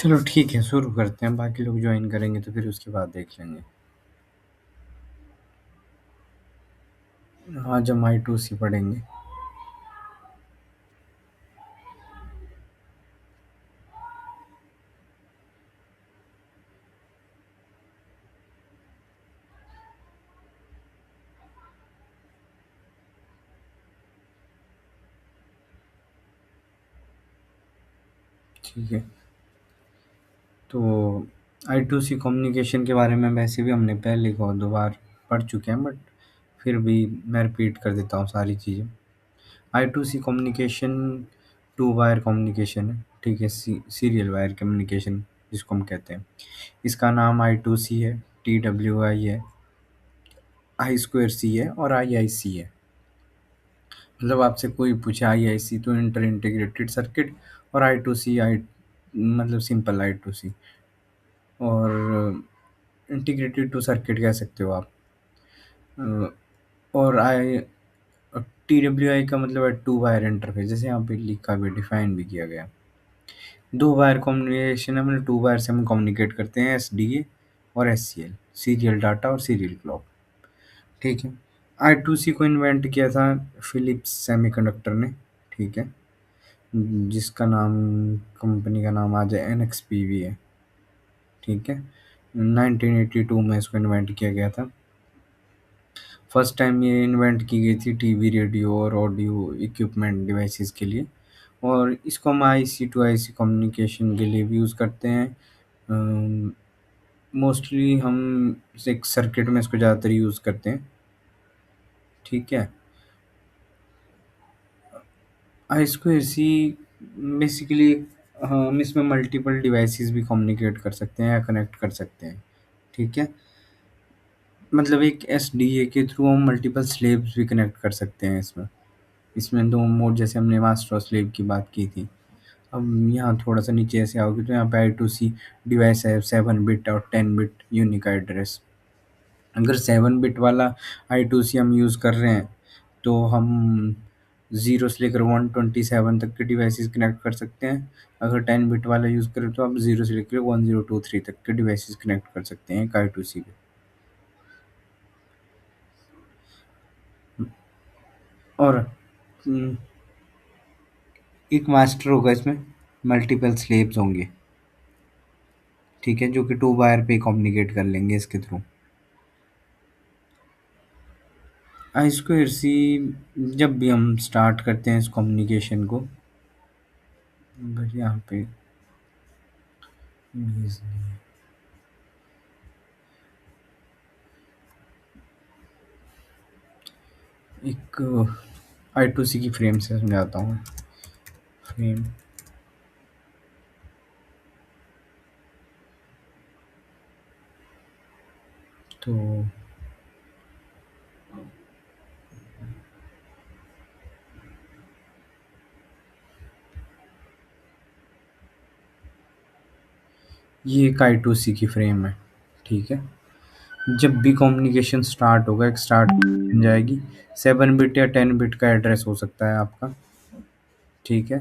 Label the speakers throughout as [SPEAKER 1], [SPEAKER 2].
[SPEAKER 1] चलो ठीक है, शुरू करते हैं, बाकी लोग जॉइन करेंगे तो फिर उसके बाद देख लेंगे। आज हम I2C पढ़ेंगे। ठीक है, तो I2C कम्युनिकेशन के बारे में वैसे भी हमने पहले एक और दो बार पढ़ चुके हैं, बट फिर भी मैं रिपीट कर देता हूँ सारी चीज़ें। I2C communication to wire communication है, ठीक है, सीरियल वायर कम्युनिकेशन जिसको हम कहते हैं। इसका नाम I2C है, TWI है, I2C है और IIC है। मतलब आपसे कोई पूछे IIC तो इंटर इंटीग्रेटेड सर्किट, और I2C आई मतलब सिंपल I2C, और इंटीग्रेटेड टू सर्किट कह सकते हो आप। अ, और आई TWI का मतलब है टू वायर इंटरफेस, जैसे यहाँ पे लिखा भी, डिफाइन भी किया गया। दो वायर कम्युनिकेशन है, मतलब टू वायर से हम कम्युनिकेट करते हैं, SDA और SCL, सीरियल डाटा और सीरियल क्लॉक। ठीक है, I2C को इन्वेंट किया था फिलिप्स सेमीकंडक्टर ने। ठीक है, जिसका नाम, कंपनी का नाम आज NXPV है। ठीक है, 1982 में इसको इन्वेंट किया गया था। फर्स्ट टाइम ये इन्वेंट की गई थी टीवी, रेडियो और ऑडियो इक्विपमेंट डिवाइसेस के लिए, और इसको हम IC to IC कम्युनिकेशन के लिए भी यूज़ करते हैं। मोस्टली हम एक सर्किट में इसको ज़्यादातर यूज़ करते हैं। ठीक है, I2C बेसिकली हम इसमें मल्टीपल डिवाइसेस भी कम्युनिकेट कर सकते हैं या कनेक्ट कर सकते हैं। ठीक है, मतलब एक SDA के थ्रू हम मल्टीपल स्लेव्स भी कनेक्ट कर सकते हैं इसमें। इसमें दो मोड, जैसे हमने मास्टर और स्लेव की बात की थी। अब यहाँ थोड़ा सा नीचे ऐसे आओगे तो यहाँ पे I2C डिवाइस है 7 बिट और 10 बिट यूनिक एड्रेस। अगर 7 बिट वाला I2C हम यूज़ कर रहे हैं तो हम 0 से लेकर 127 तक के डिवाइसेस कनेक्ट कर सकते हैं। अगर 10 बिट वाला यूज़ करें तो आप 0 से लेकर 1023 तक के डिवाइसेस कनेक्ट कर सकते हैं एक I2C पे। और हम्म, एक मास्टर होगा इसमें, मल्टीपल स्लेव्स होंगे। ठीक है, जो कि टू वायर पे कम्युनिकेट कर लेंगे इसके थ्रू। I2C जब भी हम स्टार्ट करते हैं इस कम्युनिकेशन को, बस यहाँ पे एक I2C की फ्रेम से समझाता हूँ। फ्रेम, तो ये एक I2C की फ्रेम है। ठीक है, जब भी कम्युनिकेशन स्टार्ट होगा, एक स्टार्ट बन जाएगी। 7 बिट या 10 बिट का एड्रेस हो सकता है आपका। ठीक है,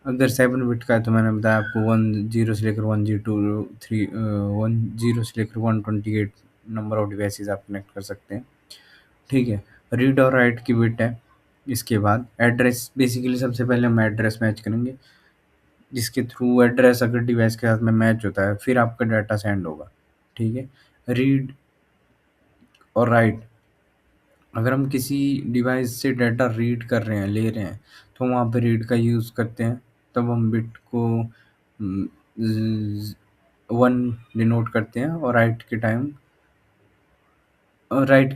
[SPEAKER 1] अगर 7 बिट का है तो मैंने बताया आपको 10 से लेकर 128 नंबर ऑफ डिवाइसेस आप कनेक्ट कर सकते हैं। ठीक है, रीड और राइट की बिट है। इसके बाद एड्रेस, बेसिकली सबसे पहले हम एड्रेस मैच करेंगे, जिसके थ्रू एड्रेस अगर डिवाइस के साथ में मैच होता है फिर आपका डाटा सेंड होगा। ठीक है, रीड और राइट, अगर हम किसी डिवाइस से डाटा रीड कर रहे हैं, ले रहे हैं, तो वहाँ पे रीड का यूज़ करते हैं। तब हम बिट को 1 डिनोट करते हैं, और राइट के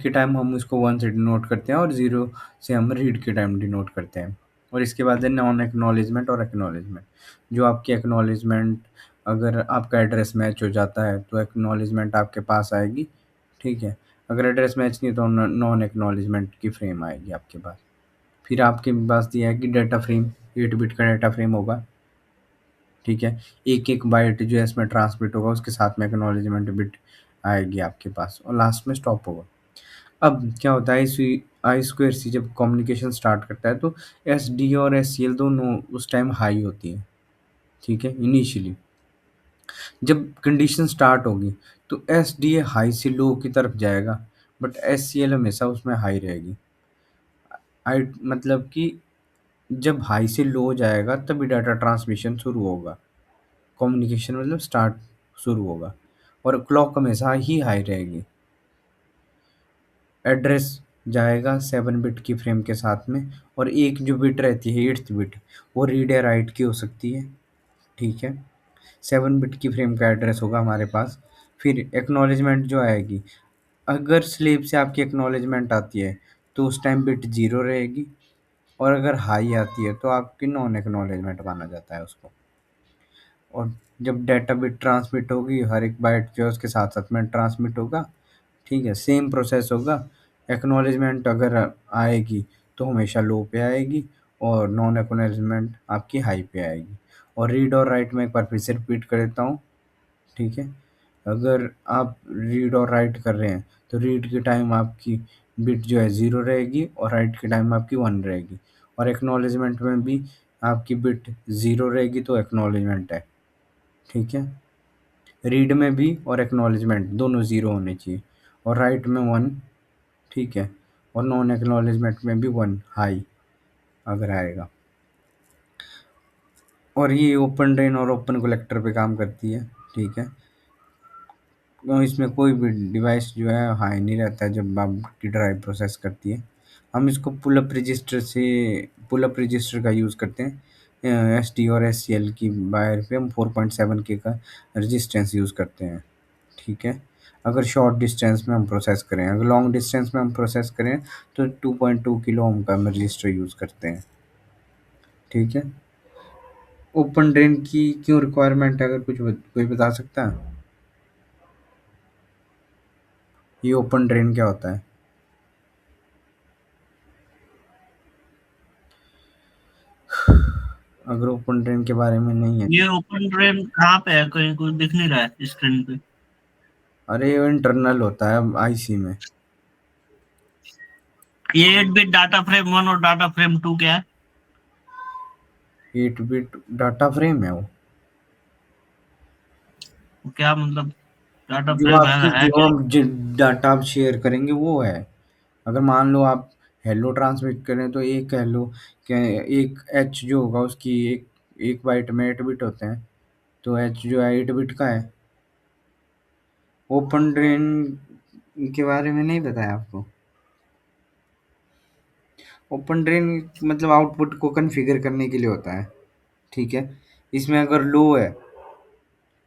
[SPEAKER 1] टाइम हम उसको 1 से डिनोट करते हैं, और 0 से हम रीड के टाइम डिनोट करते हैं। और इसके बाद है नॉन एक्नॉलेजमेंट और एक्नॉलेजमेंट। जो आपकी एक्नॉलेजमेंट, अगर आपका एड्रेस मैच हो जाता है तो एक्नॉलेजमेंट आपके पास आएगी। ठीक है, अगर एड्रेस मैच नहीं तो नॉन एक्नॉलेजमेंट की फ्रेम आएगी आपके पास। फिर आपके पास दिया है कि डाटा फ्रेम, 8 बिट का डाटा फ्रेम होगा। ठीक है, एक एक बाइट जो है इसमें ट्रांसमिट होगा, उसके साथ में एक्नॉलेजमेंट बिट आएगी आपके पास, और लास्ट में स्टॉप होगा। अब क्या होता है, I2C जब कम्युनिकेशन स्टार्ट करता है तो SD और SCL दोनों उस टाइम हाई होती हैं। ठीक है, इनिशियली जब कंडीशन स्टार्ट होगी तो एस डी ए हाई से लो की तरफ जाएगा, बट एस सी एल हमेशा उसमें हाई रहेगी। आई मतलब कि जब हाई से लो जाएगा तभी डाटा ट्रांसमिशन शुरू होगा, कम्युनिकेशन मतलब स्टार्ट शुरू होगा, और क्लॉक हमेशा ही हाई रहेगी। एड्रेस जाएगा 7 बिट की फ्रेम के साथ में, और एक जो बिट रहती है 8th बिट, वो रीड या राइट की हो सकती है। ठीक है, 7 बिट की फ्रेम का एड्रेस होगा हमारे पास। फिर एक्नॉलेजमेंट जो आएगी, अगर स्लेव से आपकी एक्नॉलेजमेंट आती है तो उस टाइम बिट 0 रहेगी, और अगर हाई आती है तो आपकी नॉन एक्नॉलेजमेंट माना जाता है उसको। और जब डेटा बिट ट्रांसमिट होगी, हर एक बाइट जो है उसके साथ साथ में ट्रांसमिट होगा। ठीक है, सेम प्रोसेस होगा। एक्नॉलेजमेंट अगर आएगी तो हमेशा लो पे आएगी, और नॉन एक्नॉलेजमेंट आपकी हाई पे आएगी। और रीड और राइट में एक बार फिर से रिपीट कर देता हूँ। ठीक है, अगर आप रीड और राइट कर रहे हैं तो रीड के टाइम आपकी बिट जो है 0 रहेगी, और राइट के टाइम आपकी 1 रहेगी। और एक्नॉलेजमेंट में भी आपकी बिट 0 रहेगी तो एक्नॉलेजमेंट है। ठीक है, रीड में भी और एक्नॉलेजमेंट दोनों 0 होने चाहिए, और राइट में 1। ठीक है, और नॉन एक्नॉलेजमेंट में भी 1 हाई अगर आएगा। और ये ओपन ड्रेन और ओपन कलेक्टर पे काम करती है। ठीक है, तो इसमें कोई भी डिवाइस जो है हाई नहीं रहता है जब आपकी ड्राइव प्रोसेस करती है। हम इसको पुल अप रजिस्टर का यूज़ करते हैं। एस डी और एस सी एल की वायर पे हम 4.7 के का रजिस्टेंस यूज़ करते हैं। ठीक है, अगर शॉर्ट डिस्टेंस में हम प्रोसेस करें, अगर लॉन्ग डिस्टेंस में हम प्रोसेस करें तो 2.2 किलो ओम का हम रजिस्टर यूज़ करते हैं। ठीक है, ओपन ड्रेन की क्यों रिक्वायरमेंट है, अगर कोई बता सकता है? ये ओपन ड्रेन क्या होता है? अगर ओपन ड्रेन के बारे में नहीं है,
[SPEAKER 2] ये ओपन ड्रेम कहाँ पे है? कहीं कुछ दिख नहीं रहा है स्क्रीन पे।
[SPEAKER 1] अरे ये इंटरनल होता है आईसी में।
[SPEAKER 2] ये 8 बिट डाटा फ्रेम 1 और डाटा फ्रेम 2 क्या है?
[SPEAKER 1] 8 बिट डाटा फ्रेम है वो।
[SPEAKER 2] वो क्या मतलब? डाटा
[SPEAKER 1] जो
[SPEAKER 2] फ्रेम
[SPEAKER 1] आपकी
[SPEAKER 2] है
[SPEAKER 1] जो
[SPEAKER 2] क्या?
[SPEAKER 1] हम डाटा आप शेयर करेंगे वो है। अगर मान लो आप हेलो ट्रांसमिट करें तो एक हेलो के एक एच जो होगा उसकी एक एक बाइट में 8 बिट होते हैं, तो एच जो है 8 बिट का है। ओपन ड्रेन के बारे में नहीं बताया आपको? ओपन ड्रेन मतलब आउटपुट को कॉन्फ़िगर करने के लिए होता है। ठीक है, इसमें अगर लो है,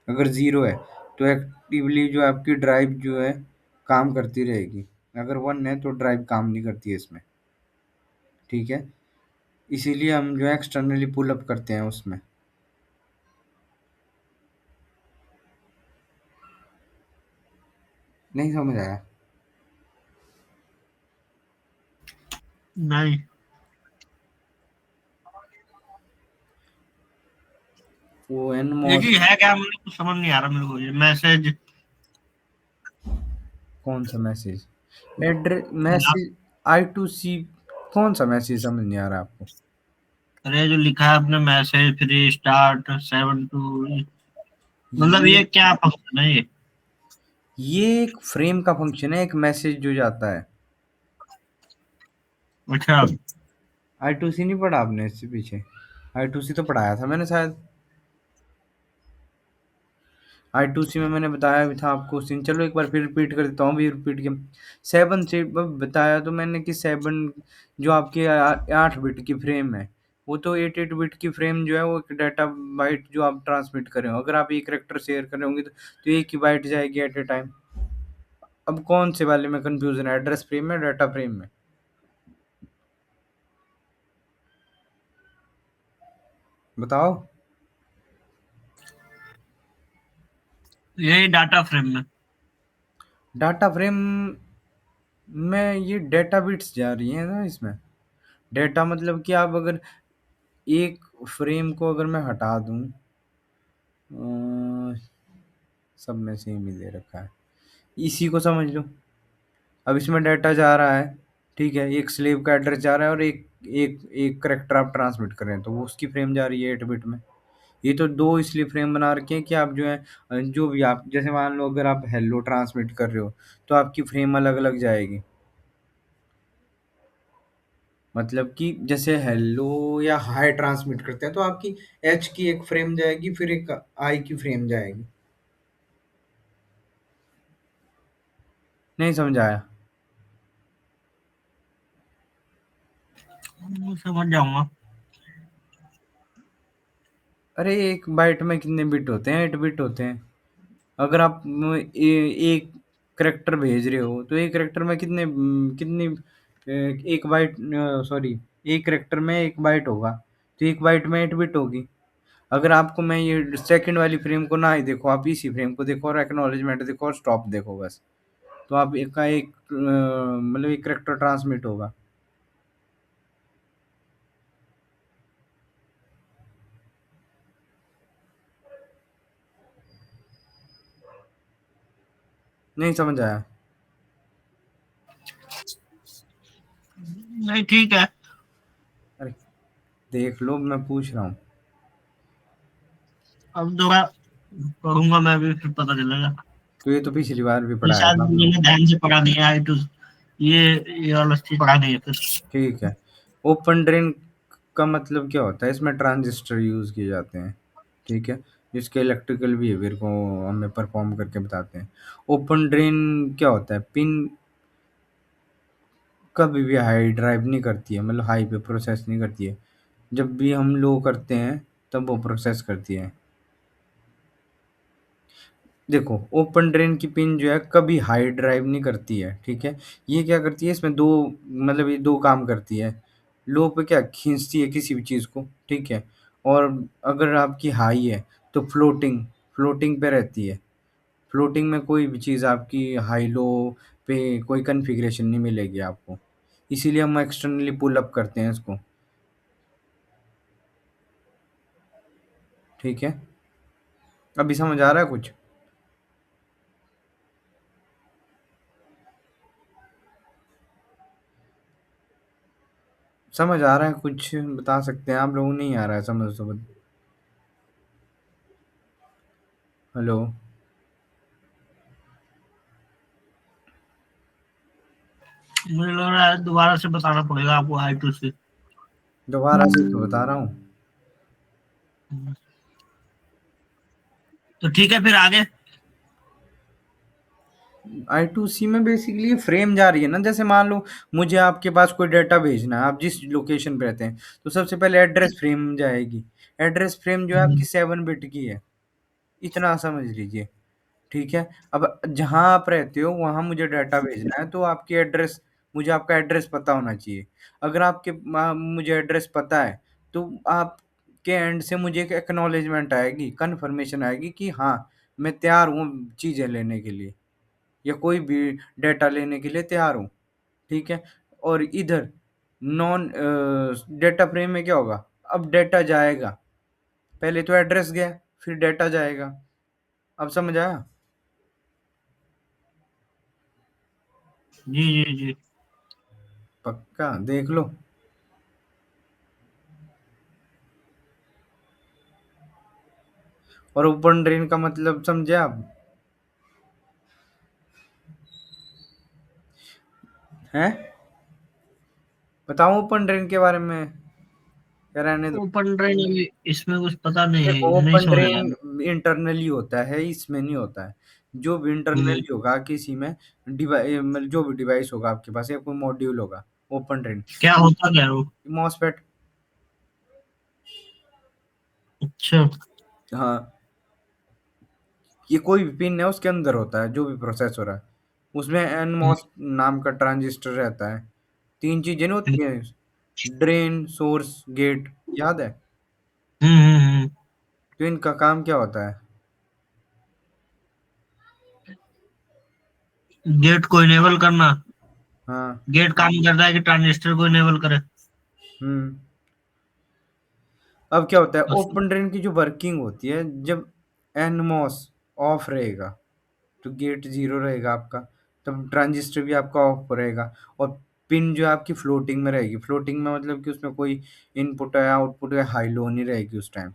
[SPEAKER 1] अगर ज़ीरो है तो एक्टिवली जो आपकी ड्राइव जो है काम करती रहेगी। अगर 1 है तो ड्राइव काम नहीं करती है इसमें। ठीक है, इसीलिए हम जो है एक्सटर्नली पुल अप करते हैं उसमें। नहीं समझ आया?
[SPEAKER 2] नहीं।
[SPEAKER 1] वो
[SPEAKER 2] ये
[SPEAKER 1] एनमॉस।
[SPEAKER 2] चीज है क्या? मुझे कुछ समझ नहीं आ रहा मेरे को ये मैसेज।
[SPEAKER 1] कौन सा message? Address message, I to C. कौन सा मैसेज समझ नहीं आ रहा आपको?
[SPEAKER 2] अरे जो लिखा है अपने मैसेज फ्री स्टार्ट 7 टू, मतलब
[SPEAKER 1] ये
[SPEAKER 2] ये क्या फंक्शन है ये?
[SPEAKER 1] ये एक फ्रेम का फंक्शन है, एक मैसेज जो जाता है।
[SPEAKER 2] अच्छा।
[SPEAKER 1] आई टू सी नहीं पढ़ा आपने इससे पीछे? आई टू सी तो पढ़ाया था मैंने शायद। आई टू सी में मैंने बताया भी था आपको सीन। चलो एक बार फिर रिपीट कर देता हूँ, भी रिपीट के। 7 से बताया तो मैंने कि 7 जो आपके 8 बिट की फ्रेम है, वो तो 8 बिट की फ्रेम जो है वो एक डाटा बाइट जो आप ट्रांसमिट कर रहे हो। अगर आप एक करेक्टर शेयर कर रहे होंगे तो एक ही बाइट जाएगी एट ए टाइम। अब कौन से वाले में कंफ्यूजन है, एड्रेस फ्रेम में डाटा फ्रेम में? बताओ।
[SPEAKER 2] यही डाटा फ्रेम में।
[SPEAKER 1] डाटा फ्रेम में ये डेटा बिट्स जा रही है ना इसमें। डेटा मतलब कि आप अगर एक फ्रेम को अगर मैं हटा दूं, सब में सेम ही दे रखा है, इसी को समझ लो। अब इसमें डाटा जा रहा है, ठीक है, एक स्लेव का एड्रेस जा रहा है, और एक एक एक करेक्टर आप ट्रांसमिट कर रहे हैं तो वो उसकी फ्रेम जा रही है 8 बिट में। ये तो दो इसलिए फ्रेम बना रखे हैं कि आप जो है जो भी आप जैसे मान लो अगर आप हेलो ट्रांसमिट कर रहे हो तो आपकी फ्रेम अलग अलग जाएगी। मतलब कि जैसे हेलो या हाई ट्रांसमिट करते हैं तो आपकी एच की एक फ्रेम जाएगी, फिर एक आई की फ्रेम जाएगी। नहीं समझ आया?
[SPEAKER 2] समझ जाऊंगा।
[SPEAKER 1] अरे एक बाइट में कितने बिट होते हैं? 8 बिट होते हैं। अगर आप एक करेक्टर भेज रहे हो तो एक करेक्टर में कितनी एक बाइट, सॉरी, एक करेक्टर में एक बाइट होगा, तो एक बाइट में 8 बिट होगी। अगर आपको मैं ये सेकंड वाली फ्रेम को ना ही देखो, आप इसी फ्रेम को देखो और एक्नॉलेजमेंट देखो और स्टॉप देखो बस, तो आप एक का एक मतलब एक करेक्टर ट्रांसमिट होगा। नहीं समझ आया?
[SPEAKER 2] नहीं ठीक है।
[SPEAKER 1] अरे देख लो, मैं पूछ रहा हूँ।
[SPEAKER 2] अब दोबारा पढ़ूंगा मैं भी, फिर पता चलेगा।
[SPEAKER 1] तो ये तो पिछली बार भी
[SPEAKER 2] ये
[SPEAKER 1] पढ़ाया
[SPEAKER 2] शायद
[SPEAKER 1] था हम लोग।
[SPEAKER 2] मैंने ध्यान से पढ़ा नहीं है आई टू। ये ये वाला चीज पढ़ा नहीं है फिर।
[SPEAKER 1] ठीक है। ओपन ड्रेन का मतलब क्या होता है? इसमें ट्रांजिस्टर यूज किए जाते हैं, ठीक है, जिसके इलेक्ट्रिकल बिहेवियर को हमें परफॉर्म करके बताते हैं। ओपन ड्रेन क्या होता है? पिन कभी भी हाई ड्राइव नहीं करती है, मतलब हाई पे प्रोसेस नहीं करती है। जब भी हम लो करते हैं तब वो प्रोसेस करती है। देखो, ओपन ड्रेन की पिन जो है कभी हाई ड्राइव नहीं करती है, ठीक है। ये क्या करती है, इसमें दो मतलब ये दो काम करती है। लो पे क्या खींचती है किसी भी चीज़ को, ठीक है। और अगर आपकी हाई है तो फ्लोटिंग फ्लोटिंग पे रहती है। फ्लोटिंग में कोई भी चीज़ आपकी हाई लो पे कोई कन्फिग्रेशन नहीं मिलेगी आपको। इसीलिए हम एक्सटर्नली पुल अप करते हैं इसको, ठीक है। अभी समझ आ रहा है कुछ? समझ आ रहा है कुछ? बता सकते हैं आप लोगों, नहीं आ रहा है समझ तो हेलो?
[SPEAKER 2] मुझे लग रहा है दोबारा से बताना पड़ेगा आपको आई टू से।
[SPEAKER 1] दोबारा से तो बता रहा हूँ।
[SPEAKER 2] तो ठीक है फिर आगे।
[SPEAKER 1] I2C में बेसिकली ये फ्रेम जा रही है ना। जैसे मान लो मुझे आपके पास कोई डाटा भेजना है, आप जिस लोकेशन पे रहते हैं, तो सबसे पहले एड्रेस फ्रेम जाएगी। एड्रेस फ्रेम जो है आपकी 7 बिट की है, इतना समझ लीजिए, ठीक है। अब जहाँ आप रहते हो वहाँ मुझे डाटा भेजना है, तो आपकी एड्रेस, मुझे आपका एड्रेस पता होना चाहिए। अगर आपके मुझे एड्रेस पता है तो आपके एंड से मुझे एक एक्नॉलेजमेंट आएगी, कन्फर्मेशन आएगी कि हाँ मैं तैयार हूँ चीज़ें लेने के लिए, या कोई भी डेटा लेने के लिए तैयार हूँ, ठीक है। और इधर नॉन डेटा फ्रेम में क्या होगा? अब डेटा जाएगा, पहले तो एड्रेस गया, फिर डेटा जाएगा। अब समझ आया?
[SPEAKER 2] जी जी जी।
[SPEAKER 1] पक्का देख लो। और ओपन ड्रेन का मतलब समझे आप? हैं? बताऊं ओपन ड्रेन के बारे में, या रहने दो?
[SPEAKER 2] ओपन ड्राइव अभी इसमें कुछ पता नहीं
[SPEAKER 1] देखो,
[SPEAKER 2] है, नहीं
[SPEAKER 1] ओपन
[SPEAKER 2] समझ आया।
[SPEAKER 1] ड्रेन इंटरनली होता है, इसमें नहीं होता है। जो भी
[SPEAKER 2] हम्म,
[SPEAKER 1] इंटरनली होगा किसी में डिवाइस, मतलब जो भी डिवाइस होगा आपके पास या कोई मॉड्यूल होगा, ओपन ड्रेन।
[SPEAKER 2] क्या होता क्या है वो?
[SPEAKER 1] मॉसफेट।
[SPEAKER 2] अच्छा।
[SPEAKER 1] हाँ, ये कोई भी पिन है उसके अंदर होता है जो भी प्रोसेस हो रहा है, उसमें
[SPEAKER 2] हम्म
[SPEAKER 1] एनमॉस नाम का ट्रांजिस्टर रहता है। तीन चीजें नहीं
[SPEAKER 2] हम्म
[SPEAKER 1] होती हैं, ड्रेन, सोर्स, गेट, याद है?
[SPEAKER 2] हम्म हम्म, हम्म।
[SPEAKER 1] तो इनका काम क्या होता है?
[SPEAKER 2] गेट को इनेबल करना।
[SPEAKER 1] हाँ।
[SPEAKER 2] गेट काम करता है कि ट्रांजिस्टर को इनेबल करे।
[SPEAKER 1] हम्म। अब क्या होता है,
[SPEAKER 2] बस।
[SPEAKER 1] ओपन ड्रेन की जो वर्किंग होती है, जब एनमॉस ऑफ रहेगा तो गेट जीरो रहेगा आपका, तब ट्रांजिस्टर भी आपका ऑफ रहेगा। और पिन जो है आपकी फ्लोटिंग में रहेगी। फ्लोटिंग में मतलब कि उसमें कोई इनपुट या आउटपुट या हाई लो नहीं रहेगी उस टाइम।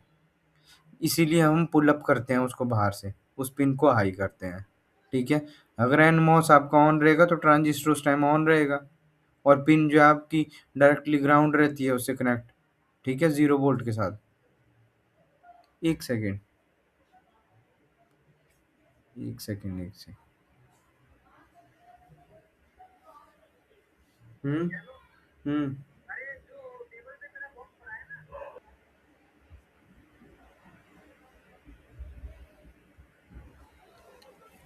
[SPEAKER 1] इसीलिए हम पुल अप करते हैं उसको बाहर से, उस पिन को हाई करते हैं, ठीक है। अगर एन मॉस आपका ऑन रहेगा तो ट्रांजिस्टर उस टाइम ऑन रहेगा, और पिन जो है आपकी डायरेक्टली ग्राउंड रहती है उससे कनेक्ट, ठीक है, 0 वोल्ट के साथ। एक सेकेंड, एक सेकेंड, एक सेकेंड। हम्म। हम्म।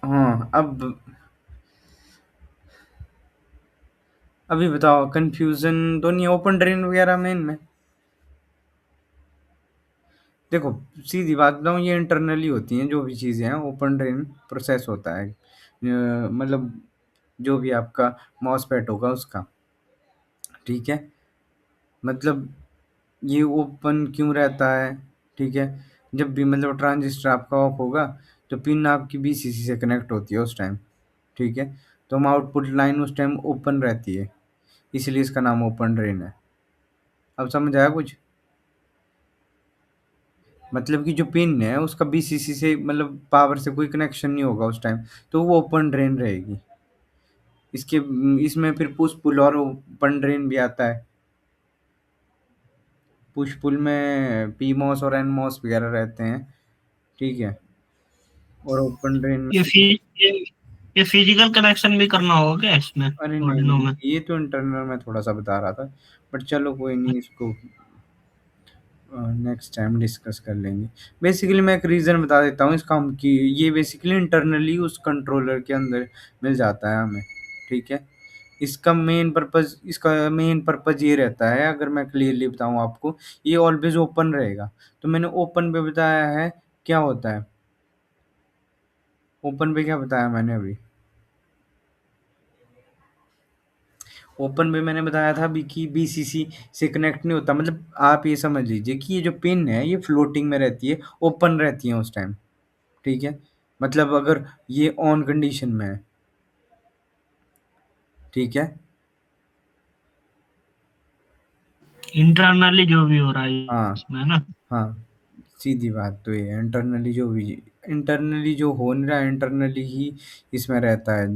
[SPEAKER 1] हाँ, अब अभी बताओ, कंफ्यूजन तो नहीं ओपन ड्रेन वगैरह में इनमें? देखो, सीधी बात बताऊँ, ये इंटरनली होती हैं जो भी चीज़ें हैं, ओपन ड्रेन प्रोसेस होता है, मतलब जो भी आपका मॉसफेट होगा उसका, ठीक है। मतलब ये ओपन क्यों रहता है, ठीक है, जब भी मतलब ट्रांजिस्टर आपका ऑफ होगा तो पिन आपकी बीसीसी से कनेक्ट होती है उस टाइम, ठीक है। तो हम आउटपुट लाइन उस टाइम ओपन रहती है, इसलिए इसका नाम ओपन ड्रेन है। अब समझ आया कुछ? मतलब कि जो पिन है उसका बीसीसी से मतलब पावर से कोई कनेक्शन नहीं होगा उस टाइम, तो वो ओपन ड्रेन रहेगी। इसके इसमें फिर पुश पुल और ओपन ड्रेन भी आता है। पुश पुल में पी मॉस और एन मॉस वगैरह रहते हैं, ठीक है, और ओपन ड्रेन में
[SPEAKER 2] ये फि ये, ये फिजिकल कनेक्शन भी करना होगा क्या इसमें,
[SPEAKER 1] अरे नहीं
[SPEAKER 2] ऑर्डिनो
[SPEAKER 1] नहीं,
[SPEAKER 2] में?
[SPEAKER 1] ये तो इंटरनल में थोड़ा सा बता रहा था, बट चलो कोई नहीं, इसको नेक्स्ट टाइम डिस्कस कर लेंगे। बेसिकली मैं एक रीज़न बता देता हूँ इसका, हम कि ये बेसिकली इंटरनली उस कंट्रोलर के अंदर मिल जाता है हमें, ठीक है। इसका मेन पर्पज़ ये रहता है, अगर मैं क्लियरली बताऊँ आपको, ये ऑलवेज ओपन रहेगा। तो मैंने ओपन पे बताया है, क्या होता है ओपन पे, क्या बताया मैंने अभी? ओपन में मैंने बताया था भी कि बीसीसी से कनेक्ट नहीं होता, मतलब आप ये समझ लीजिए कि ये जो पिन है ये फ्लोटिंग में रहती है, ओपन रहती है उस टाइम, ठीक है। मतलब अगर ये ऑन कंडीशन में है, ठीक है।
[SPEAKER 2] इंटरनली जो भी हो रहा है
[SPEAKER 1] हाँ,
[SPEAKER 2] इसमें, है ना?
[SPEAKER 1] हाँ, सीधी बात तो ये है, इंटरनली जो हो नहीं रहा है, इंटरनली ही इसमें रहता है,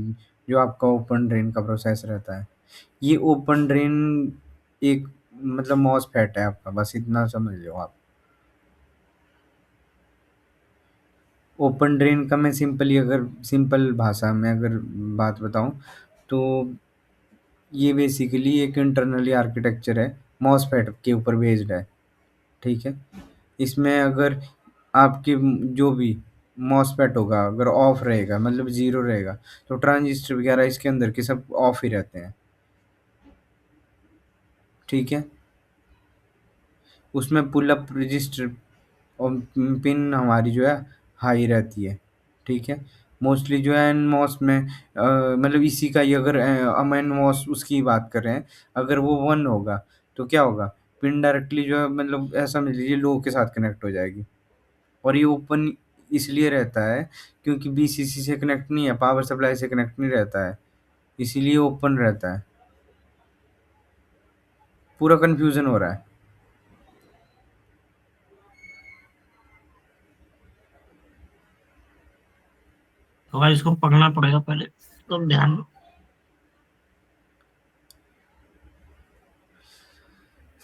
[SPEAKER 1] जो आपका ओपन ड्रेन का प्रोसेस रहता है। ये ओपन ड्रेन एक मतलब मॉसफेट है आपका, बस इतना समझ लो आप। ओपन ड्रेन का मैं सिंपल भाषा में अगर बात बताऊं, तो ये बेसिकली एक इंटरनली आर्किटेक्चर है, मॉसफेट के ऊपर बेस्ड है, ठीक है। इसमें अगर आपके जो भी मॉसफेट होगा अगर ऑफ रहेगा, मतलब ज़ीरो रहेगा, तो ट्रांजिस्टर वगैरह इसके अंदर के सब ऑफ ही रहते हैं, ठीक है। उसमें पुल अप रजिस्टर और पिन हमारी जो है हाई रहती है, ठीक है। मोस्टली जो है एनमॉस में मतलब इसी का ही, अगर हम एनमॉस उसकी बात कर रहे हैं, अगर वो 1 होगा तो क्या होगा, पिन डायरेक्टली जो है मतलब ऐसा समझ लीजिए लो के साथ कनेक्ट हो जाएगी। और ये ओपन इसलिए रहता है क्योंकि बीसीसी से कनेक्ट नहीं है, पावर सप्लाई से कनेक्ट नहीं रहता है, इसीलिए ओपन रहता है। पूरा कन्फ्यूज़न हो रहा है।
[SPEAKER 2] तो भाई इसको पढ़ना पड़ेगा पहले, तो ध्यान दो।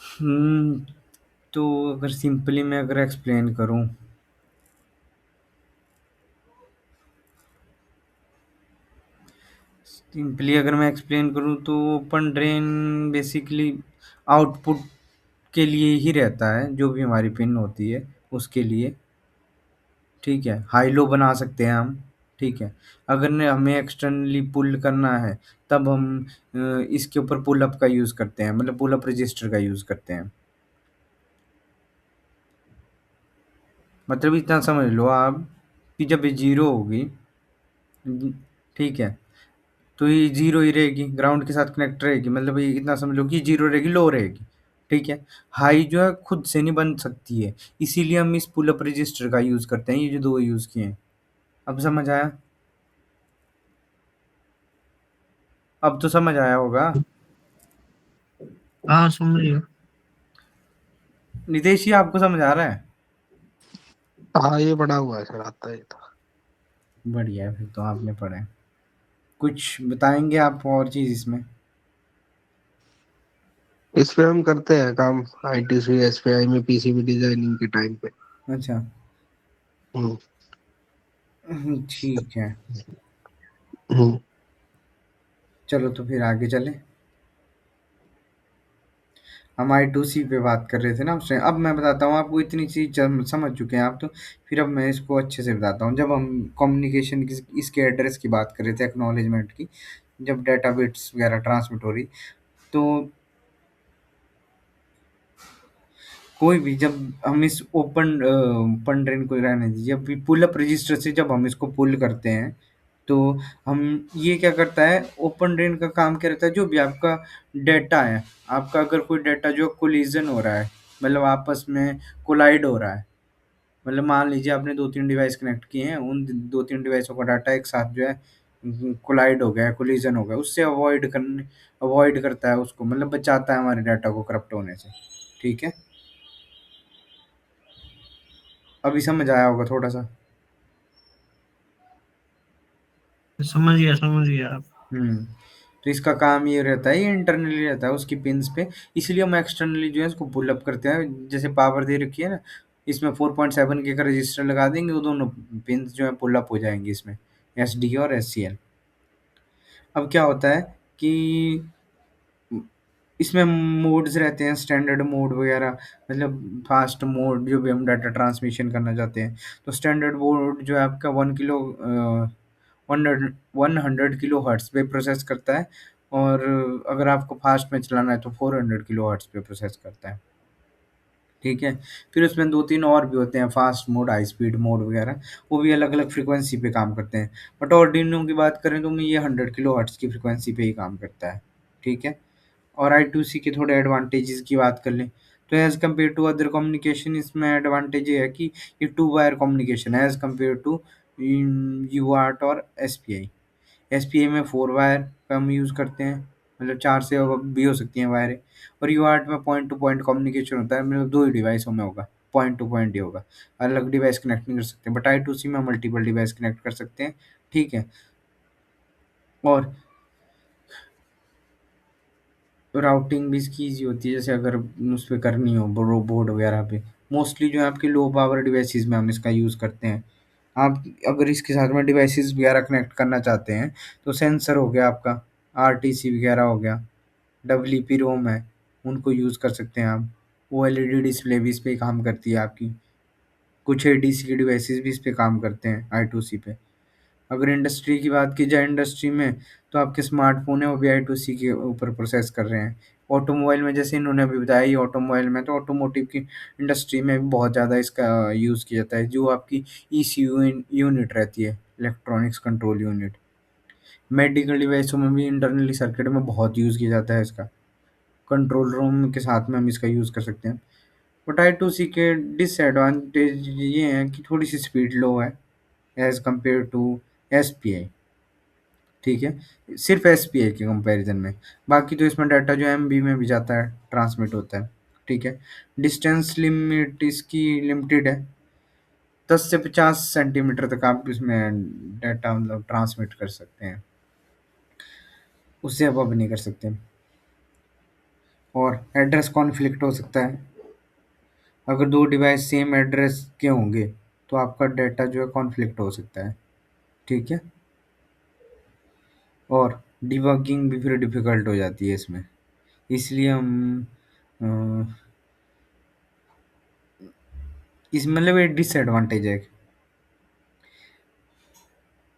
[SPEAKER 1] हुँ, तो अगर सिंपली मैं अगर एक्सप्लेन करूँ, सिंपली अगर मैं एक्सप्लेन करूँ तो ओपन ड्रेन बेसिकली आउटपुट के लिए ही रहता है, जो भी हमारी पिन होती है उसके लिए, ठीक है। हाई लो बना सकते हैं हम, ठीक है। अगर ने हमें एक्सटर्नली पुल करना है, तब हम इसके ऊपर पुल अप का यूज़ करते हैं, मतलब पुल अप रजिस्टर का यूज़ करते हैं। मतलब इतना समझ लो आप कि जब ये ज़ीरो होगी, ठीक है, तो ये ज़ीरो ही रहेगी, ग्राउंड के साथ कनेक्ट रहेगी, मतलब ये इतना समझ लो कि ज़ीरो रहेगी, लो रहेगी, ठीक है। हाई जो है खुद से नहीं बन सकती है, इसीलिए हम इस पुल अप रजिस्टर का यूज़ करते हैं, ये जो 2 यूज़ किए हैं। अब समझ आया? अब तो समझ आया होगा।
[SPEAKER 2] हाँ, समझ रही हो।
[SPEAKER 1] नितेश, ये आपको समझ आ रहा है?
[SPEAKER 3] हाँ ये बड़ा हुआ है सर, आता है ये तो।
[SPEAKER 1] बढ़िया है, फिर तो आपने पढ़ा है। कुछ बताएंगे आप और चीज़ इसमें?
[SPEAKER 3] इस पे हम करते हैं काम, आईटीसी एसपीआई में पीसीबी डिजाइनिंग के टाइम पे।
[SPEAKER 1] अच्छा।
[SPEAKER 3] हम्म।
[SPEAKER 1] ठीक है।
[SPEAKER 3] हम्म।
[SPEAKER 1] चलो तो फिर आगे चले। हम I2C पे बात कर रहे थे ना उससे। अब मैं बताता हूँ आपको, इतनी चीज समझ चुके हैं आप तो। फिर अब मैं इसको अच्छे से बताता हूँ। जब हम कम्युनिकेशन की इसके एड्रेस की बात कर रहे थे, एक्नॉलेजमेंट की, जब डाटा बिट्स वगैरह ट्रांसमिट हो रही, तो कोई भी, जब हम इस ओपन ड्रेन को रहने दीजिए, अभी पुल अप रजिस्टर से जब हम इसको पुल करते हैं, तो हम, ये क्या करता है, ओपन ड्रेन का काम क्या रहता है, जो भी आपका डेटा है, आपका अगर कोई डेटा जो कोलिजन हो रहा है, मतलब आपस में कोलाइड हो रहा है, मतलब मान लीजिए आपने दो तीन डिवाइस कनेक्ट किए हैं, उन दो तीन डिवाइसों का डाटा एक साथ जो है कोलाइड हो गया, कोलिजन हो गया, उससे अवॉइड करता है उसको, मतलब बचाता है हमारे डाटा को करप्ट होने से। ठीक है, अभी समझ आया होगा थोड़ा सा।
[SPEAKER 2] समझ गया आप।
[SPEAKER 1] हम्म। तो इसका काम ये रहता है, ये इंटरनली रहता है उसकी पिंस पे। इसलिए हम एक्सटर्नली जो है इसको पुल अप करते हैं। जैसे पावर दे रखी है ना, इसमें 4.7 के का रजिस्टर लगा देंगे, वो दोनों पिंस जो है पुल अप हो जाएंगी इसमें, एस डी और एस सी एल। अब क्या होता है कि इसमें मोड्स रहते हैं, स्टैंडर्ड मोड वगैरह, मतलब फास्ट मोड, जो भी हम डाटा ट्रांसमिशन करना चाहते हैं। तो स्टैंडर्ड मोड जो है आपका 100 किलो हर्ट्स पे प्रोसेस करता है, और अगर आपको फास्ट में चलाना है तो 400 किलो हर्ट्स पे प्रोसेस करता है। ठीक है। फिर उसमें दो तीन और भी होते हैं, fast mode, high speed mode वगैरह, वो भी अलग अलग फ्रिक्वेंसी पे काम करते हैं। बट ऑर्डिनो की बात करें तो ये 100 किलो हर्ट्स की फ्रिक्वेंसी पे ही काम करता है। ठीक है। और I2C के थोड़े एडवांटेजेस की बात कर लें, तो as compare to other communication, इसमें एडवांटेज ये है कि ये टू वायर कम्युनिकेशन है, एज़ कम्पेयर टू यूआर्ट और एसपीआई। एसपीआई में फोर वायर का हम यूज़ करते हैं, मतलब चार से भी हो सकती हैं वायरें। और यूआर्ट में पॉइंट टू पॉइंट कम्युनिकेशन होता है, मतलब दो ही डिवाइसों में होगा, पॉइंट टू पॉइंट ही होगा, अलग डिवाइस कनेक्ट नहीं कर सकते। बट I2C में मल्टीपल डिवाइस कनेक्ट कर सकते हैं। ठीक है। और राउटिंग भी इसकी ईज़ी होती है, जैसे अगर उस पे करनी हो बोर्ड वगैरह पे। मोस्टली जो है आपके लो पावर डिवाइसेस में हम इसका यूज़ करते हैं। आप अगर इसके साथ में डिवाइसेस वगैरह कनेक्ट करना चाहते हैं, तो सेंसर हो गया आपका, आरटीसी वगैरह हो गया, डब्ल्यूपी रोम है, उनको यूज़ कर सकते हैं आप। ओएलईडी डिस्प्ले भी इस पे काम करती है आपकी। कुछ एडीसी के डिवाइसेस भी इस पे काम करते हैं I2C पे। अगर इंडस्ट्री की बात की जाए, इंडस्ट्री में, तो आपके स्मार्टफ़ोन है वो भी I2C के ऊपर प्रोसेस कर रहे हैं। ऑटोमोबाइल में, जैसे इन्होंने अभी बताया, ये ऑटोमोबाइल में, तो ऑटोमोटिव की इंडस्ट्री में भी बहुत ज़्यादा इसका यूज़ किया जाता है। जो आपकी ईसीयू यूनिट रहती है, इलेक्ट्रॉनिक्स कंट्रोल यूनिट। मेडिकल डिवाइसों में भी इंटरनली सर्किट में बहुत यूज़ किया जाता है इसका। कंट्रोल रूम के साथ में हम इसका यूज़ कर सकते हैं। बट I2C के डिसएडवांटेज ये हैं कि थोड़ी सी स्पीड लो है एज़ कम्पेयर टू एसपीआई। ठीक है, सिर्फ एसपीआई के कंपैरिजन में। बाकी तो इसमें डाटा जो एमबी में भी जाता है, ट्रांसमिट होता है। ठीक है। डिस्टेंस लिमिट इसकी लिमिटेड है, 10 से 50 सेंटीमीटर तक आप इसमें डाटा मतलब ट्रांसमिट कर सकते हैं, उससे अब नहीं कर सकते। और एड्रेस कॉन्फ्लिक्ट हो सकता है, अगर दो डिवाइस सेम एड्रेस के होंगे तो आपका डाटा जो है कॉन्फ्लिक्ट हो सकता है। ठीक है। और डिबगिंग भी फिर डिफ़िकल्ट हो जाती है इसमें, इसलिए हम इस मतलब ये डिसएडवांटेज है।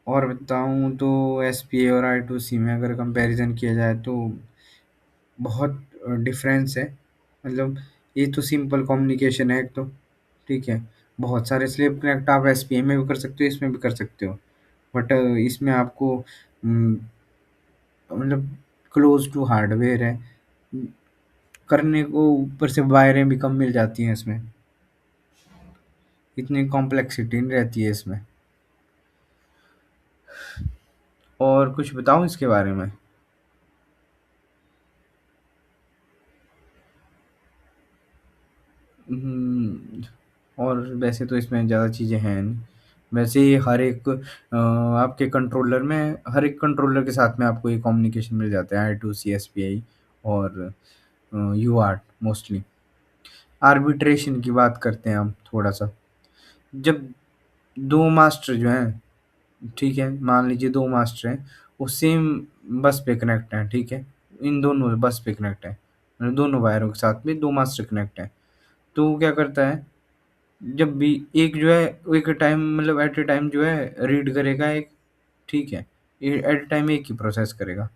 [SPEAKER 1] और बताऊँ तो एसपीए और I2C में अगर कंपैरिजन किया जाए तो बहुत डिफरेंस है। मतलब ये तो सिंपल कम्युनिकेशन है एक तो। ठीक है। बहुत सारे स्लेव कनेक्ट आप एसपीए में भी कर सकते हो, इसमें भी कर सकते हो। बट इसमें आपको मतलब क्लोज टू हार्डवेयर है, करने को ऊपर से वायरें भी कम मिल जाती हैं इसमें, इतनी कॉम्प्लेक्सिटी नहीं रहती है इसमें। और कुछ बताऊँ इसके बारे में? हम्म, और वैसे तो इसमें ज़्यादा चीज़ें हैं नहीं। वैसे ही हर एक आपके कंट्रोलर में, हर एक कंट्रोलर के साथ में आपको ये कम्युनिकेशन मिल जाता है, I2C, SPI और UART मोस्टली। आर्बिट्रेशन की बात करते हैं हम थोड़ा-सा। जब 2 मास्टर जो हैं, ठीक है? मान लीजिए 2 मास्टर हैं, वो सेम बस पे कनेक्ट हैं, ठीक है? इन दोनों बस पे कनेक्ट हैं। मतलब दोनों वायरों के साथ में 2 मास्टर कनेक्ट हैं। तो वो क्या करता है, जब भी एक जो है एक टाइम मतलब एट अ टाइम जो है रीड करेगा एक, ठीक है? ये एट अ टाइम एक ही प्रोसेस करेगा,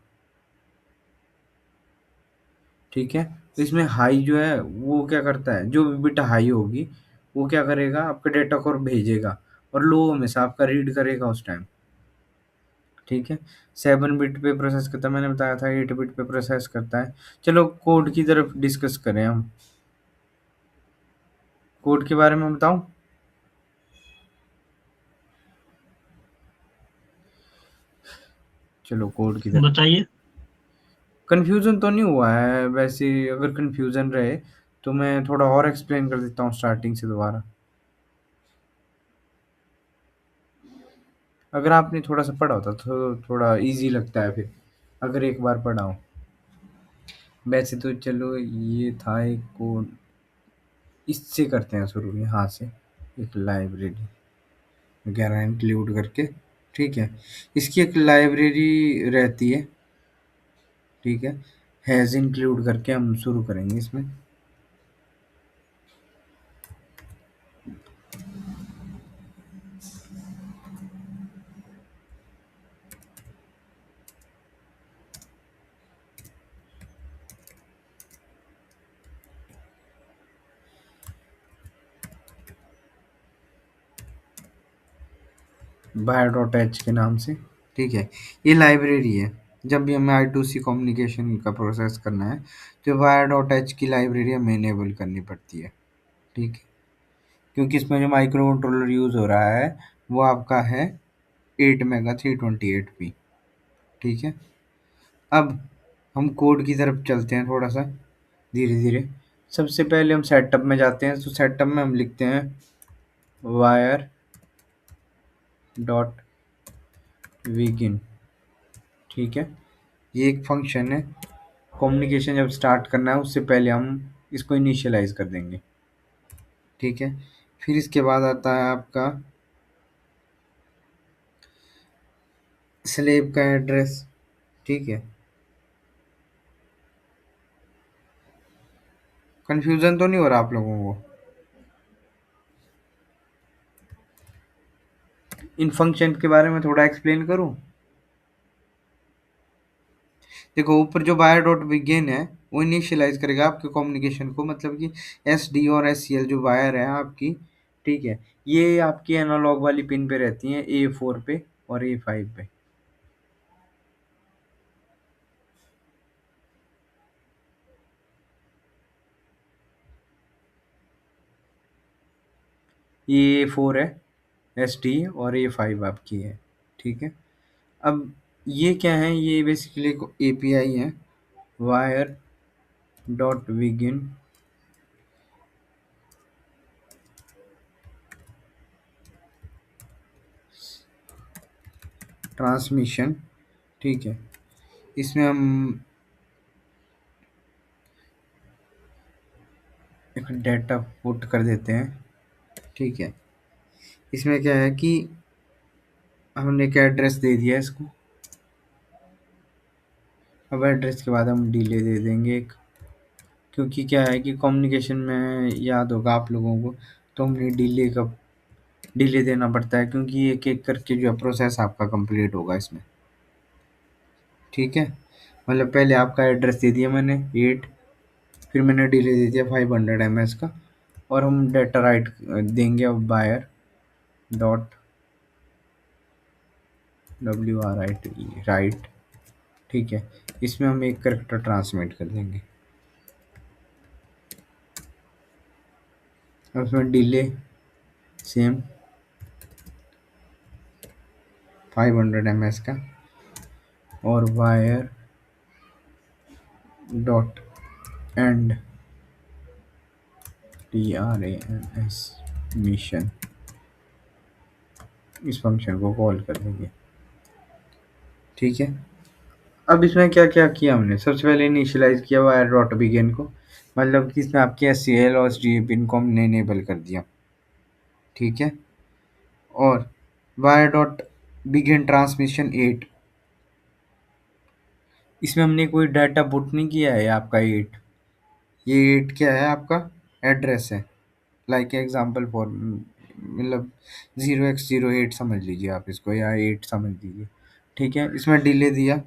[SPEAKER 1] ठीक है? तो इसमें हाई जो है वो क्या करता है, जो भी बिट हाई होगी, वो क्या करेगा आपके डेटा को भेजेगा और लो हमेशा आपका रीड करेगा उस टाइम, ठीक है? 7 बिट पे प्रोसेस करता है, मैंने बताया था 8 बिट पे प्रोसेस करता है। चलो कोड की तरफ डिस्कस करें हम। कोड के बारे में बताऊँ? चलो कोड की तरफ।
[SPEAKER 2] बताइए।
[SPEAKER 1] कन्फ्यूज़न तो नहीं हुआ है वैसे, अगर कन्फ्यूज़न रहे तो मैं थोड़ा और एक्सप्लेन कर देता हूँ स्टार्टिंग से दोबारा। अगर आपने थोड़ा-सा पढ़ा होता तो थोड़ा ईज़ी लगता है फिर, अगर एक बार पढ़ा हो। वैसे तो चलो ये था एक कोड, इससे करते हैं शुरू यहाँ से, एक लाइब्रेरी वगैरह इंक्लूड करके, ठीक है? इसकी एक लाइब्रेरी रहती है, ठीक है? हैज़ इंक्लूड करके हम शुरू करेंगे इसमें। var.h के नाम से, ठीक है? ये लाइब्रेरी है। जब भी हमें I2C कम्युनिकेशन का प्रोसेस करना है तो var.h की लाइब्रेरी हमें इनेबल करनी पड़ती है, ठीक है? क्योंकि इसमें जो माइक्रो कंट्रोलर यूज़ हो रहा है वो आपका है 8 मेगा 328p, ठीक है? अब हम कोड की तरफ चलते हैं थोड़ा सा धीरे धीरे। सबसे पहले हम सेटअप में जाते हैं, तो सेटअप में हम लिखते हैं वायर डॉट विगिन, ठीक है? ये एक फंक्शन है, कम्युनिकेशन जब स्टार्ट करना है उससे पहले हम इसको इनिशियलाइज कर देंगे, ठीक है? फिर इसके बाद आता है आपका स्लेव का एड्रेस, ठीक है? कंफ्यूजन तो नहीं हो रहा आप लोगों को? इन फंक्शन के बारे में थोड़ा एक्सप्लेन करूं? देखो ऊपर जो वायर डॉट बिगिन है वो इनिशियलाइज करेगा आपके कम्युनिकेशन को, मतलब कि एस डी और एस सी एल जो वायर है आपकी, ठीक है? ये आपकी एनालॉग वाली पिन पे रहती हैं, A4 पे और A5 पे। ये A4 है एस डी और A5 आपकी है, ठीक है? अब ये क्या है, ये बेसिकली API है, वायर डॉट बिगिन ट्रांसमिशन, ठीक है? इसमें हम एक डेटा पुट कर देते हैं, ठीक है? इसमें क्या है कि हमने एक एड्रेस दे दिया इसको। अब एड्रेस के बाद हम डिले दे देंगे एक, क्योंकि क्या है कि कम्युनिकेशन में याद होगा आप लोगों को, तो हमने डिले देना पड़ता है, क्योंकि एक एक करके जो है प्रोसेस आपका कंप्लीट होगा इसमें, ठीक है? मतलब पहले आपका एड्रेस दे दिया मैंने 8, फिर मैंने डिले दे दिया 500 ms का, और हम डेटा राइट देंगे अब बायर डॉट WRIT राइट, ठीक है? इसमें हम एक करेक्टर ट्रांसमिट कर देंगे। अब इसमें डिले सेम 500 ms का, और wire dot and TRANS, mission, इस फंक्शन को कॉल कर देंगे। ठीक है, अब इसमें क्या क्या किया हमने, सबसे पहले इनिशियलाइज किया वायर डॉट बिगिन को, मतलब कि इसमें आपके एस सी एल और एस डी पिन को हमने इनेबल कर दिया। ठीक है, और वायर डॉट बिगिन ट्रांसमिशन 8, इसमें हमने कोई डाटा पुट नहीं किया है। आपका 8, ये 8 क्या है, आपका एड्रेस है। लाइक एग्जाम्पल फॉर मतलब 0x08 समझ लीजिए आप इसको, या 8 समझ लीजिए। ठीक है, इसमें डिले दिया।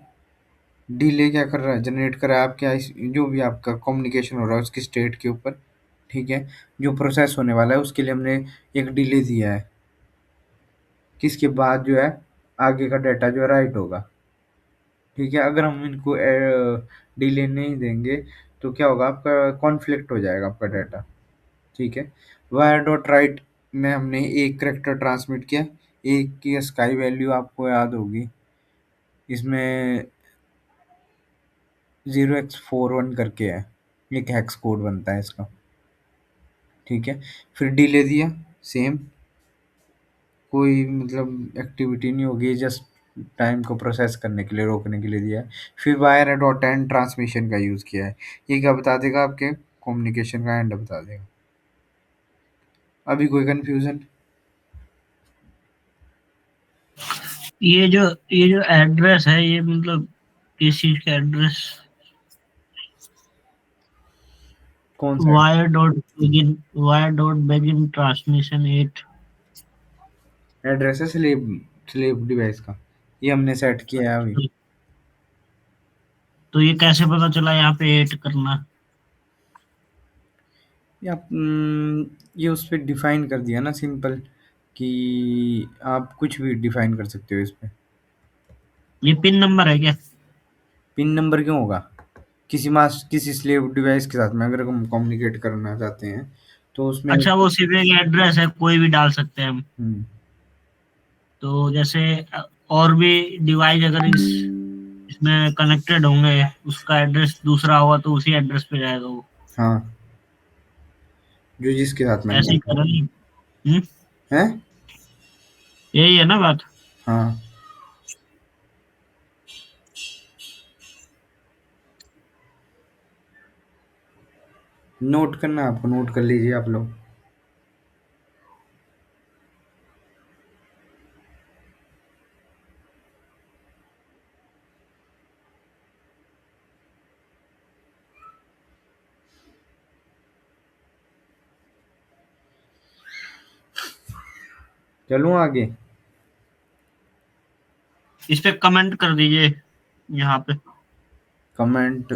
[SPEAKER 1] डिले क्या कर रहा है, जनरेट कर रहा है आपके जो भी आपका कम्युनिकेशन हो रहा है उसकी स्टेट के ऊपर। ठीक है, जो प्रोसेस होने वाला है उसके लिए हमने एक डिले दिया है, किसके बाद जो है आगे का डाटा जो है राइट होगा। ठीक है, अगर हम इनको डिले नहीं देंगे तो क्या होगा, आपका कॉन्फ्लिक्ट हो जाएगा आपका डाटा। ठीक है, वायर डॉट राइट में हमने एक करेक्टर ट्रांसमिट किया। एक की स्काई वैल्यू आपको याद होगी, इसमें 0x41 करके है, एक हेक्स कोड बनता है इसका। ठीक है, फिर डिले दिया सेम, कोई मतलब एक्टिविटी नहीं होगी, जस्ट टाइम को प्रोसेस करने के लिए, रोकने के लिए दिया है। फिर वायर डॉट एंड ट्रांसमिशन का यूज़ किया है। ये क्या बता देगा, आपके कम्युनिकेशन का एंड बता देगा। अभी कोई कन्फ्यूज़न?
[SPEAKER 2] ये जो एड्रेस है, ये मतलब किस चीज का एड्रेस?
[SPEAKER 1] कौन सा?
[SPEAKER 2] Wire dot begin transmission 8।
[SPEAKER 1] Address है स्लेव, स्लेव डिवाइस का, ये हमने सेट किया है अभी।
[SPEAKER 2] तो ये कैसे पता चला यहाँ पे 8 करना?
[SPEAKER 1] या ये उस पर डिफाइन कर दिया ना, सिंपल, कि आप कुछ भी डिफाइन कर सकते हो इस पे।
[SPEAKER 2] ये पिन नंबर है क्या?
[SPEAKER 1] पिन नंबर क्यों होगा, किसी स्लेव डिवाइस के साथ में अगर हम कम्युनिकेट करना चाहते हैं तो उसमें।
[SPEAKER 2] अच्छा, वो सिर्फ एक एड्रेस है, कोई भी डाल सकते हैं हम।
[SPEAKER 1] हम्म,
[SPEAKER 2] तो जैसे और भी डिवाइस अगर इसमें कनेक्टेड होंगे, उसका एड्रेस दूसरा होगा तो उसी एड्रेस पे जाएगा वो।
[SPEAKER 1] हाँ, जो जिसके साथ में
[SPEAKER 2] ऐसे ही
[SPEAKER 1] लिंक है।
[SPEAKER 2] करेंगे। हम्म,
[SPEAKER 1] हैं?
[SPEAKER 2] यही है ना बात?
[SPEAKER 1] हाँ, नोट करना है आपको, नोट कर लीजिए आप लोग। चलूँ आगे?
[SPEAKER 2] इस पे कमेंट कर दीजिए यहाँ पे।
[SPEAKER 1] कमेंट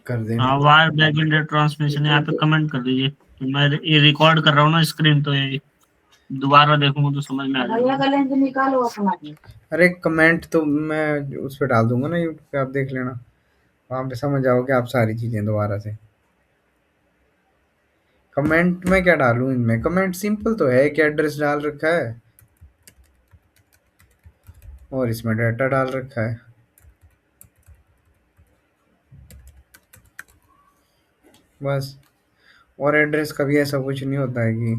[SPEAKER 1] कर देना।
[SPEAKER 2] हाँ, वायर बैकएंड ट्रांसमिशन, यहाँ पे कमेंट कर दीजिए। तो मैं ये रिकॉर्ड कर रहा हूँ ना स्क्रीन, तो ये दोबारा देखूंगा तो समझ में आ जाएगा।
[SPEAKER 1] अरे कमेंट तो मैं उस पर डाल दूंगा ना यूट्यूब पे, आप देख लेना, वहाँ पे समझ जाओगे आप सारी चीज़ें दोबारा से। कमेंट में क्या डालूं, इनमें कमेंट सिंपल तो है कि एड्रेस डाल रखा है और इसमें डाटा डाल रखा है, बस। और एड्रेस का भी ऐसा कुछ नहीं होता है कि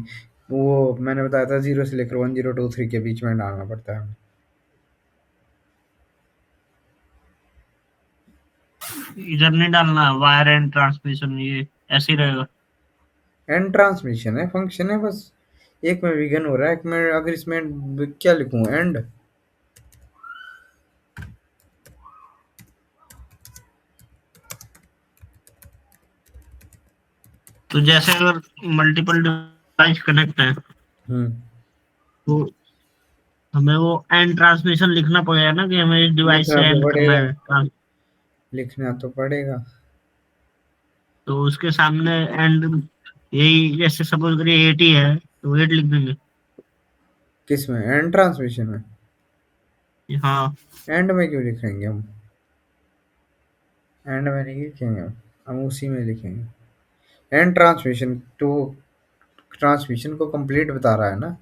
[SPEAKER 1] वो मैंने बताया था 0 से लेकर 1023 के बीच में डालना पड़ता है हमें।
[SPEAKER 2] इधर नहीं डालना वायर एंड ट्रांसमिशन, ये ऐसे ही रहेगा।
[SPEAKER 1] एंड ट्रांसमिशन है, फंक्शन है बस। एक में विघन हो रहा है, एक में अगर इसमें क्या लिखूं, एंड।
[SPEAKER 2] तो जैसे अगर मल्टीपल डिवाइस कनेक्ट है,
[SPEAKER 1] हम्म,
[SPEAKER 2] तो हमें वो एंड ट्रांसमिशन लिखना पड़ेगा ना, कि हमें इस डिवाइस
[SPEAKER 1] लिखना
[SPEAKER 2] से
[SPEAKER 1] तो
[SPEAKER 2] एंड करना
[SPEAKER 1] पड़ेगा,
[SPEAKER 2] है
[SPEAKER 1] लिखना तो पड़ेगा।
[SPEAKER 2] तो उसके सामने एंड, यही जैसे सपोज करिए 80 है तो 8 लिख देंगे।
[SPEAKER 1] किस में, एंड ट्रांसमिशन में?
[SPEAKER 2] हाँ।
[SPEAKER 1] एंड में क्यों लिखेंगे हम, एंड में नहीं लिखेंगे हम उसी में लिखेंगे। एंड ट्रांसमिशन तो ट्रांसमिशन को कंप्लीट बता रहा है ना,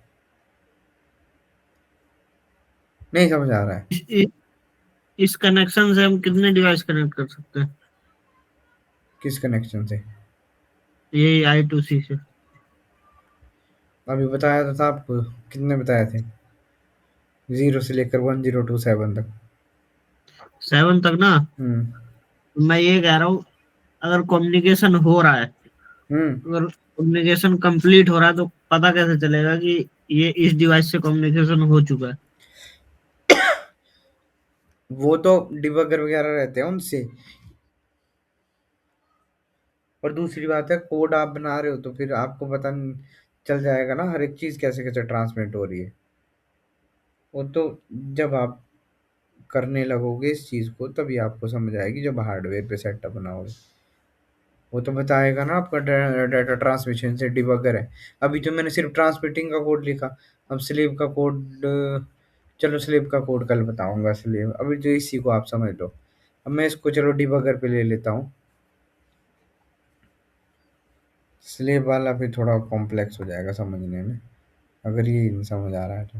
[SPEAKER 1] नहीं समझ आ रहा है?
[SPEAKER 2] इस कनेक्शन से हम कितने डिवाइस कनेक्ट कर सकते हैं?
[SPEAKER 1] किस कनेक्शन से?
[SPEAKER 2] यही I2C से।
[SPEAKER 1] अभी बताया तो था आपको, कितने बताए थे? 0 से लेकर 1027 तक।
[SPEAKER 2] 7 तक ना?
[SPEAKER 1] हुँ,
[SPEAKER 2] मैं ये कह रहा हूँ, अगर कम्युनिकेशन हो रहा है,
[SPEAKER 1] हुँ।
[SPEAKER 2] अगर कम्युनिकेशन कंप्लीट हो रहा है, तो पता कैसे चलेगा कि ये इस डिवाइस से कम्युनिकेशन हो चुका है?
[SPEAKER 1] वो तो डिबगर वगैरह रहते हैं उनसे। और दूसरी बात है, कोड आप बना रहे हो तो फिर आपको पता चल जाएगा ना हर एक चीज़ कैसे कैसे ट्रांसमिट हो रही है। वो तो जब आप करने लगोगे इस चीज़ को तभी आपको समझ आएगी, जब हार्डवेयर पे सेटअप बनाओगे। वो तो बताएगा ना आपका डाटा ट्रांसमिशन से डिबगर है। अभी तो मैंने सिर्फ ट्रांसमिटिंग का कोड लिखा। अब स्लीव का कोड, चलो स्लीव का कोड कल बताऊंगा। स्लीव अभी तो इसी को आप समझ लो। अब मैं इसको चलो डिबगर पे ले लेता हूँ। स्लेब वाला फिर थोड़ा कॉम्प्लेक्स हो जाएगा समझने में, अगर ये नहीं समझ आ रहा है तो।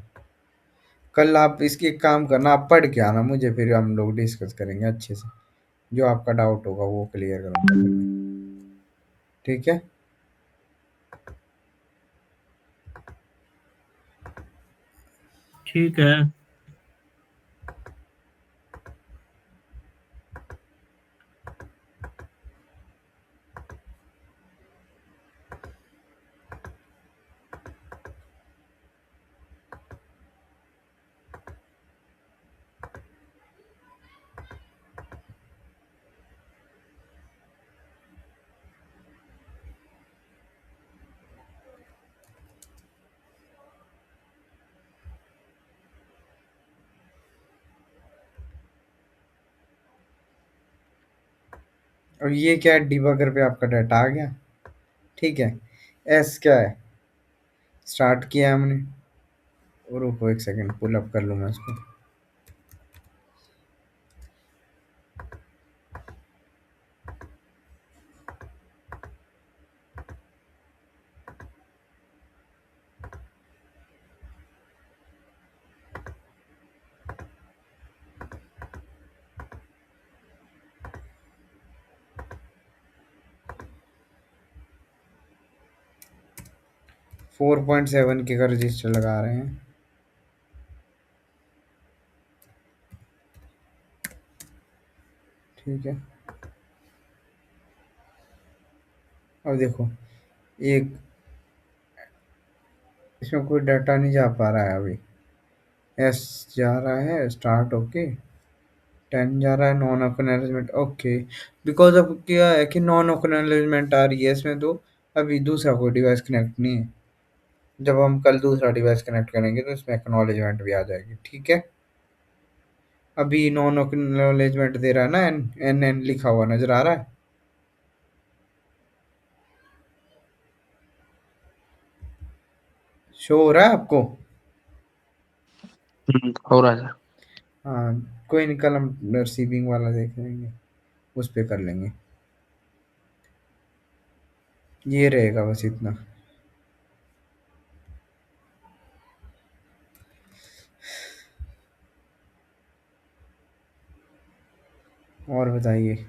[SPEAKER 1] कल आप इसकी एक काम करना, आप पढ़ के आना मुझे, फिर हम लोग डिस्कस करेंगे अच्छे से। जो आपका डाउट होगा वो क्लियर करूंगा फिर मैं। ठीक है।
[SPEAKER 2] ठीक है।
[SPEAKER 1] और ये क्या है, डिबगर पे आपका डाटा आ गया। ठीक है। एस क्या है, स्टार्ट किया हमने। और रुको एक सेकंड, पुल अप कर लूँ मैं इसको। फोर पॉइंट सेवन के का रजिस्टर लगा रहे हैं। ठीक है। अब देखो, एक इसमें कोई डाटा नहीं जा पा रहा है अभी। एस जा रहा है स्टार्ट होके, 10 जा रहा है नॉन एक्नॉलेजमेंट ओके। बिकॉज अब क्या है कि नॉन एक्नॉलेजमेंट आ रही है इसमें, तो अभी दूसरा कोई डिवाइस कनेक्ट नहीं है। जब हम कल दूसरा डिवाइस कनेक्ट करेंगे तो इसमें एक्नॉलेजमेंट भी आ जाएगी। ठीक है। अभी नॉन एक्नॉलेजमेंट दे रहा है ना, एन एन एन लिखा हुआ नजर आ रहा है। शो हो रहा है आपको?
[SPEAKER 3] हो रहा है।
[SPEAKER 1] हाँ, कोई नहीं, कल हम रिसीविंग वाला देख लेंगे, उस पे कर लेंगे। ये रहेगा बस इतना। और बताइए।